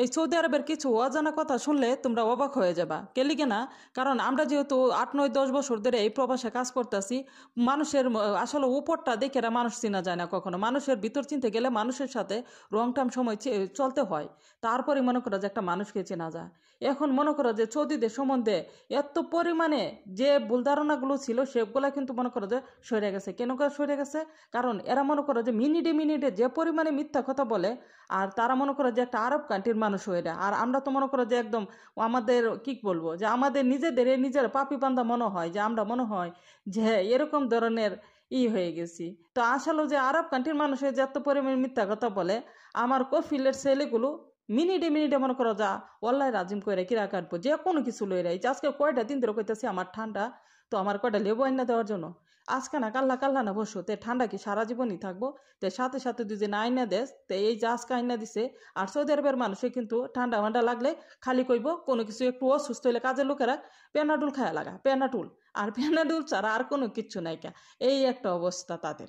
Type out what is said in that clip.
এই সৌদি আরবের কিছু অজানা কথা শুনলে তোমরা অবাক হয়ে যাবা। কেলিকে না, কারণ আমরা যেহেতু 8 9 10 বছর ধরে এই প্রবাসে কাজ করতেছি, মানুষের আসলে উপরটা দেখে এরা মানুষ চেনা যায় না কখনো। মানুষের ভিতর চিনতে গেলে মানুষের সাথে লং টার্ম সময় চলতে হয়, তারপরে মনে করো যে একটা মানুষকে চেনা যায়। এখন মনে করো যে সৌদিদের সম্বন্ধে এত পরিমাণে যে ভুল ধারণাগুলো ছিল সেগুলো কিন্তু মনে করো যে সরে গেছে। কেন করে সরে গেছে? কারণ এরা মনে করো যে মিনিটে মিনিটে যে পরিমাণে মিথ্যা কথা বলে, আর তারা মনে করে যে একটা আরব কান্ট্রির মানুষ হয়ে যায়। আর আমরা তো মনে করো যে একদম আমাদের কি বলবো, যে আমাদের নিজের পাপি পান্দা মনে হয়, যে আমরা মনে হয় যে এরকম ধরনের হয়ে গেছি। তো আসলে যে আরব কান্ট্রির মানুষের যে এত পরিমাণে মিথ্যা কথা বলে, আমার কফিলের ছেলেগুলো মিনিটে মিনিটে মনে করো যা ওয়াল্লাহি রাজিম করে কিরা কাটবো যে কোনো কিছু লই রাই। আজকে কয়টা দিন ধরে কইতেছি আমার ঠান্ডা, তো আমার কয়টা লেবু আইনা দেওয়ার জন্য। আজকে না কাল্লা কাল্লা না বসো, তে ঠান্ডা কি সারা জীবনই থাকবো? তে সাথে সাথে তুই যে না আইনা দেস, তে এই যে আজকে আইনা দিছে। আর সৌদি আরবের মানুষে কিন্তু ঠান্ডা ঠান্ডা লাগলে খালি কইব কোনো কিছু একটু অসুস্থ হইলে কাজের লোকেরা পেনাডুল খায়া লাগা, পেনাডুল। আর পেনাডুল ছাড়া আর কোনো কিচ্ছু নাই কা। এই একটা অবস্থা তাদের।